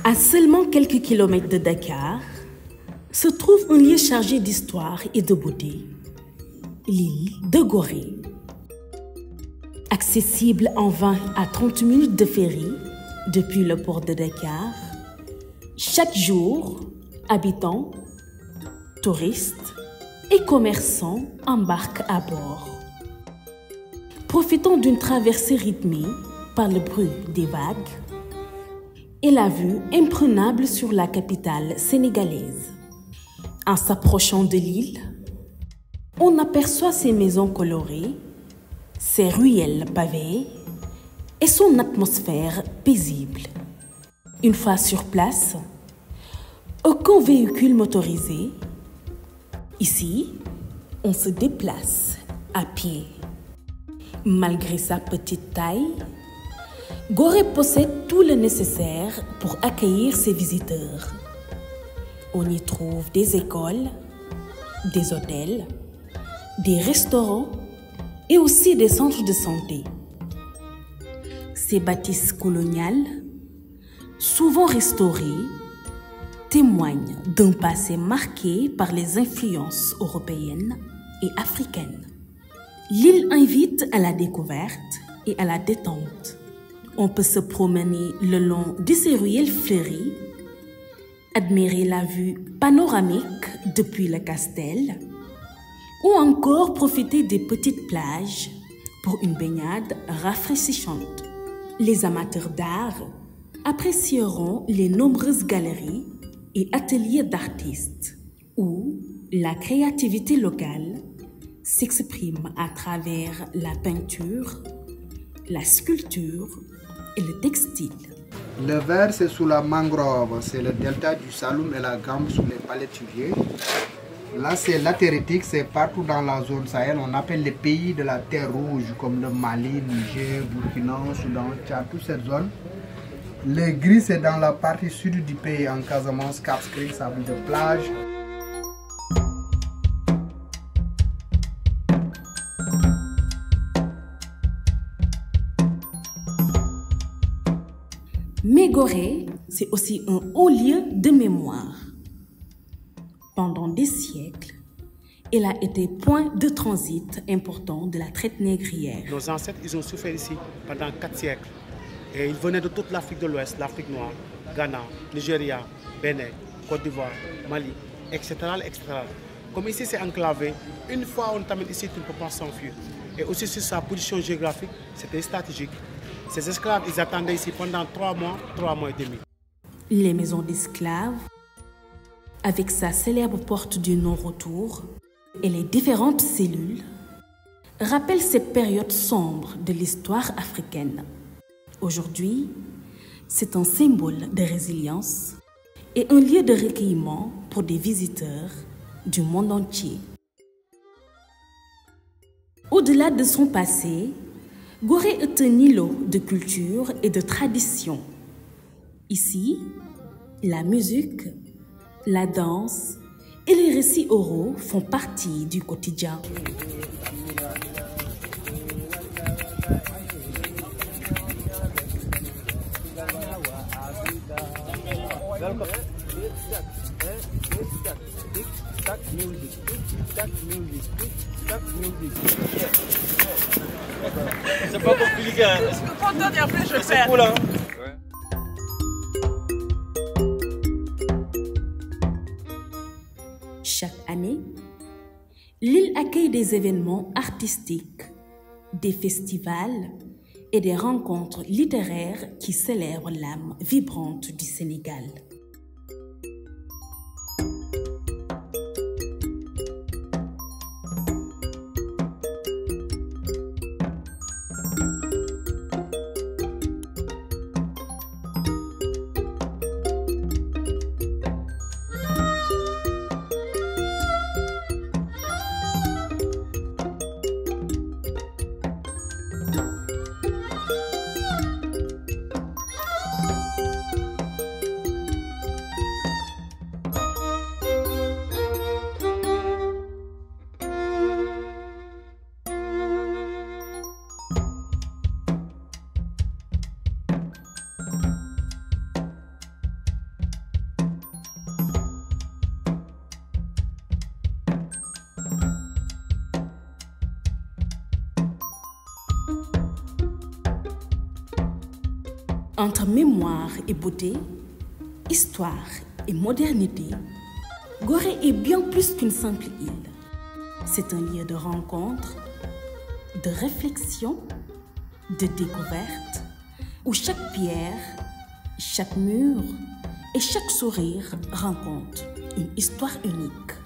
À seulement quelques kilomètres de Dakar, se trouve un lieu chargé d'histoire et de beauté, l'île de Gorée. Accessible en 20 à 30 minutes de ferry depuis le port de Dakar, chaque jour, habitants, touristes et commerçants embarquent à bord. Profitant d'une traversée rythmée par le bruit des vagues et la vue imprenable sur la capitale sénégalaise. En s'approchant de l'île, on aperçoit ses maisons colorées, ses ruelles pavées et son atmosphère paisible. Une fois sur place, aucun véhicule motorisé. Ici, on se déplace à pied. Malgré sa petite taille, Gorée possède tout le nécessaire pour accueillir ses visiteurs. On y trouve des écoles, des hôtels, des restaurants et aussi des centres de santé. Ces bâtisses coloniales, souvent restaurées, témoignent d'un passé marqué par les influences européennes et africaines. L'île invite à la découverte et à la détente. On peut se promener le long de ses ruelles fleuries, admirer la vue panoramique depuis le castel, ou encore profiter des petites plages pour une baignade rafraîchissante. Les amateurs d'art apprécieront les nombreuses galeries et ateliers d'artistes où la créativité locale s'exprime à travers la peinture, la sculpture et le textile. Le vert, c'est sous la mangrove, c'est le delta du Saloum et la Gambe sous les palétuviers. Là, c'est latéritique, c'est partout dans la zone Sahel. On appelle les pays de la terre rouge, comme le Mali, Niger, Burkina, Soudan, Tchad, toute cette zone. Le gris, c'est dans la partie sud du pays, en Casamance, Cap Skirring, sable de plage. Mais Gorée, c'est aussi un haut lieu de mémoire. Pendant des siècles, elle a été point de transit important de la traite négrière. Nos ancêtres, ils ont souffert ici pendant 4 siècles. Et ils venaient de toute l'Afrique de l'Ouest, l'Afrique noire, Ghana, Nigeria, Bénin, Côte d'Ivoire, Mali, etc., etc. Comme ici c'est enclavé, une fois on t'amène ici, tu ne peux pas s'enfuir. Et aussi sur sa position géographique, c'était stratégique. Ces esclaves, ils attendaient ici pendant 3 mois et demi. Les maisons d'esclaves, avec sa célèbre porte du non-retour et les différentes cellules, rappellent cette période sombre de l'histoire africaine. Aujourd'hui, c'est un symbole de résilience et un lieu de recueillement pour des visiteurs du monde entier. Au-delà de son passé, Gorée est un îlot de culture et de tradition. Ici, la musique, la danse et les récits oraux font partie du quotidien. C'est pas compliqué. Je suis contente et après je C'est perds. cool, hein? Chaque année, l'île accueille des événements artistiques, des festivals et des rencontres littéraires qui célèbrent l'âme vibrante du Sénégal. Entre mémoire et beauté, histoire et modernité, Gorée est bien plus qu'une simple île. C'est un lieu de rencontre, de réflexion, de découverte, où chaque pierre, chaque mur et chaque sourire raconte une histoire unique.